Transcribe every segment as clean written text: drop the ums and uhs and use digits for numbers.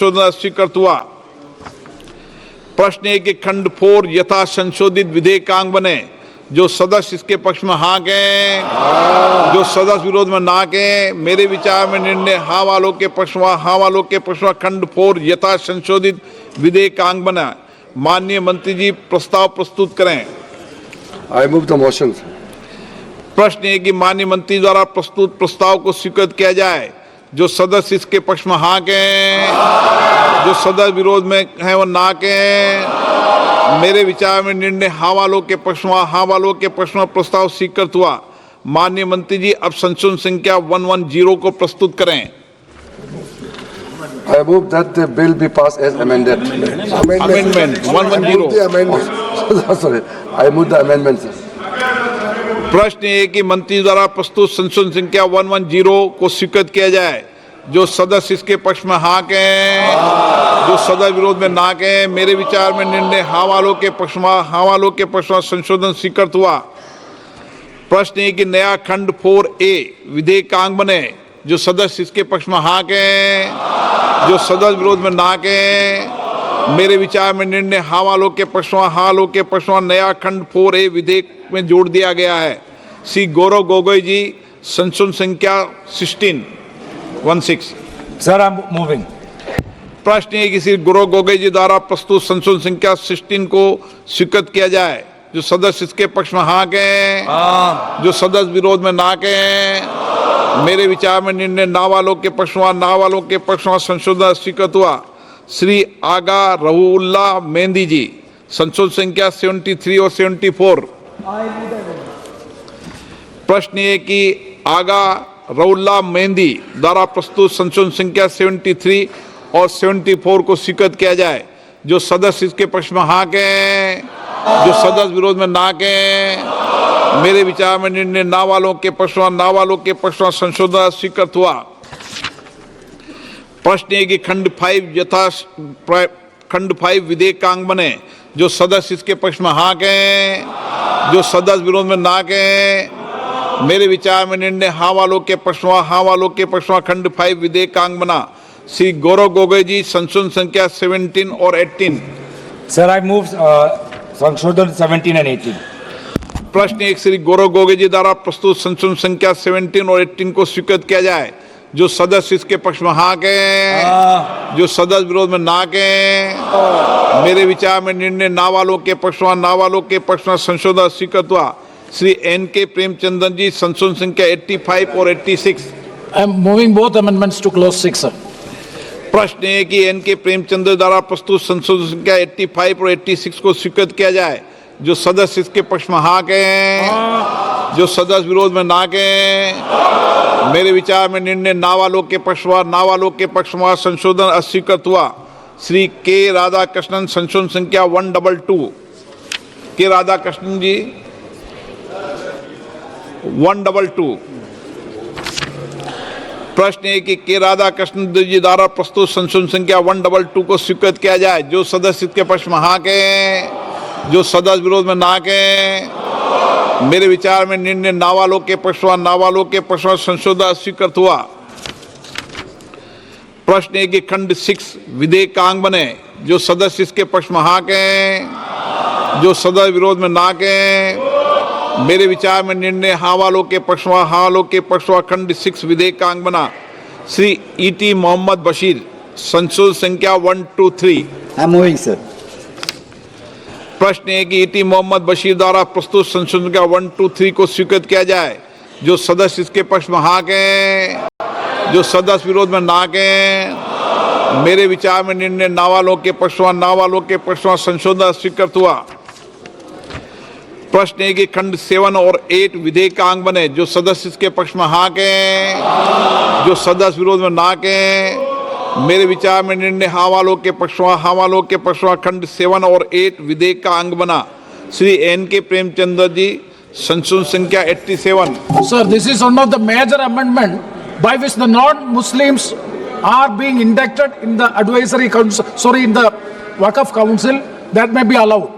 संशोधन स्वीकृत हुआ। प्रश्न है कि खंड 4 यथा संशोधित विधेयकांग बने। जो सदस्य इसके पक्ष में हाँ कहें, जो सदस्य विरोध में ना कहें। मेरे विचार में निर्णय हाँ वालों के पक्ष में, हाँ वालों के पक्ष में खंड 4 यथा संशोधित विधेयकांग बना। माननीय मंत्री जी प्रस्ताव प्रस्तुत करें। I move the motion. प्रश्न है कि माननीय मंत्री द्वारा प्रस्तुत प्रस्ताव को स्वीकृत किया जाए। जो सदस्य इसके पक्ष में हाँ कहें, जो सदस्य विरोध में है वो ना कहें। मेरे विचार में निर्णय हाँ वालों के पक्ष में, हाँ वालों के पक्ष में प्रस्ताव स्वीकृत हुआ। माननीय मंत्री जी अब संशोधन संख्या 110 को प्रस्तुत करें। I move that the bill be passed as amended. Amendment 110। Sorry, I move the amendment, sir. प्रश्न है कि मंत्री द्वारा प्रस्तुत संशोधन संख्या 110 को स्वीकृत किया जाए। जो सदस्य इसके पक्ष में हाँ कहें, जो सदस्य विरोध में ना कहें। मेरे विचार में निर्णय हाँ वालों के पक्ष में, हाँ वालों के पक्ष में संशोधन स्वीकृत हुआ। प्रश्न है कि नया खंड 4A विधेयकांग बने। जो सदस्य इसके पक्ष में हाँ कहें, जो सदस्य विरोध में ना कहें। मेरे विचार में निर्णय हाँ वालों के पक्ष में, हाँ वालों के पक्ष में नया खंड 4A विधेयक में जोड़ दिया गया है। श्री गौरव गोगोई जी संशोधन संख्या 16। Sir, I'm moving. प्रश्न है कि श्री गौरव गोगोई जी द्वारा प्रस्तुत संशोधन संख्या 16 को स्वीकृत किया जाए। जो सदस्य इसके पक्ष में हाँ कहें, जो सदस्य विरोध में ना कहें। मेरे विचार में निर्णय ना वालों के पक्ष में, ना वालों के पक्ष में संशोधन स्वीकृत हुआ। श्री आगा रहुल्ला मेहंदी जी संशोधन संख्या 73 और 74। प्रश्न है कि आगा रहुल्ला मेहंदी द्वारा प्रस्तुत संशोधन संख्या 73 और 74 को स्वीकृत किया जाए। जो सदस्य इसके पक्ष में हाँ कहें, जो सदस्य विरोध में ना कहें। मेरे विचार में निर्णय ना वालों के पक्ष में, ना वालों के पक्ष में संशोधन स्वीकृत हुआ। प्रश्न है कि खंड 5 विधेयकांग बने। जो सदस्य इसके पक्ष में हाँ कहें, जो सदस्य विरोध में ना कहें। मेरे विचार में निर्णय हाँ वालों के पक्ष में, हाँ वालों के पक्ष में खंड 5 विधेयकांग बना। श्री गौरव गोगोई जी संशोधन संख्या 17 और 18। Sir, I move संशोधन 17 and 18. प्रश्न एक श्री गौरव गोगोई जी द्वारा प्रस्तुत संशोधन संख्या 17 और 18 को स्वीकृत किया जाए। जो सदस्य इसके पक्ष में हाँ कहें, जो सदस्य विरोध में ना कहें। मेरे विचार में निर्णय ना वालों के पक्ष में, ना वालों के पक्ष में संशोधन स्वीकृत हुआ। श्री N.K. प्रेमचंद्रन जी संशोधन संख्या 85 और 86। I am moving both amendments to clause 6, sir. प्रश्न है कि N.K. प्रेमचंद्र द्वारा प्रस्तुत संशोधन संख्या 85 और 86 को स्वीकृत किया जाए। जो सदस्य इसके पक्ष में हाँ कहें, जो सदस्य विरोध में ना कहें। मेरे विचार में निर्णय ना वालों के पक्ष में, ना वालों के पक्ष में संशोधन अस्वीकृत हुआ। श्री के राधाकृष्णन संशोधन संख्या 122। के राधाकृष्णन जी 122। प्रश्न है कि के राधाकृष्णन जी द्वारा प्रस्तुत संशोधन संख्या 122 को स्वीकृत किया जाए। जो सदस्य इसके पक्ष में हाँ कहें, जो सदस्य विरोध में ना कहें। मेरे विचार में निर्णय ना वालों के पक्ष में, ना वालों के पक्ष में संशोधन स्वीकृत हुआ। प्रश्न है कि खंड 6 विधेयकांग बने। जो सदस्य इसके पक्ष में हाँ कहें, जो सदस्य विरोध में ना कहें। मेरे विचार में निर्णय हाँ वालों के पक्ष में, हाँ वालों के पक्ष में खंड 6 विधेयकांग बना। श्री E.T. मोहम्मद बशीर संशोधन संख्या 123। I'm moving, sir. प्रश्न है कि E.T. मोहम्मद बशीर द्वारा प्रस्तुत संशोधन संख्या 123 को स्वीकृत किया जाए। जो सदस्य इसके पक्ष में हाँ कहें, जो सदस्य विरोध में ना कहें। मेरे विचार में निर्णय ना वालों के पक्ष में, ना वालों के पक्ष में संशोधन स्वीकृत हुआ। प्रश्न है कि खंड 7 और 8 विधेयकांग बने। जो सदस्य इसके पक्ष में हाँ कहें, जो सदस्य विरोध में ना कहें। मेरे विचार में निर्णय हाँ वालों के पक्ष में, हाँ वालों के पक्ष में खंड 7 और 8 विधेयक का अंग बना। श्री N.K. प्रेमचंद्र जी संशोधन संख्या 87। Sir, this is one of the major amendment by which the non-Muslims are being inducted in the advisory council, in the Waqf council. That may be allowed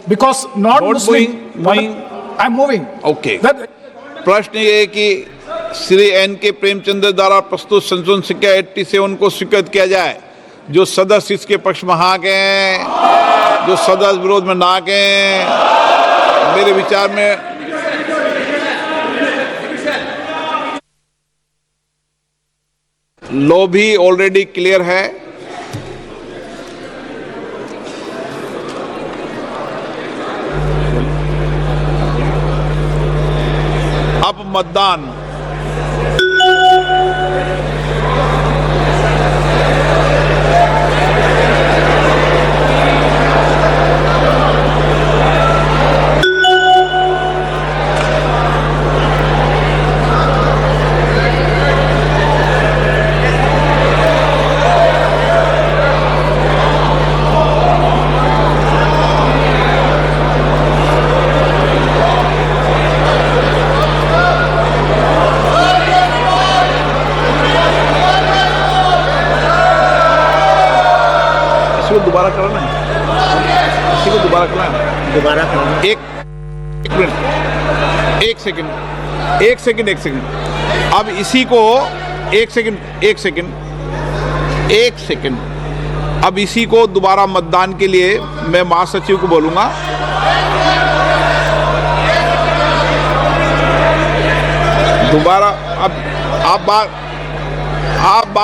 because non-Muslim. I'm moving. Okay. That, प्रश्न ये है कि Shri N.K. Premchandra द्वारा प्रस्तुत संशोधन संख्या 87 को स्वीकृत किया जाए। जो सदस्य इसके पक्ष में हाँ कहें, जो सदस्य विरोध में ना कहें, मेरे विचार में लॉ भी ऑलरेडी क्लियर है। अब मतदान इसको दोबारा करना है, इसी को दोबारा करना है, दोबारा करना। एक मिनट, एक सेकंड। अब इसी को एक सेकंड। अब इसी को दोबारा मतदान के लिए मैं महासचिव को बोलूंगा। दोबारा अब आप बात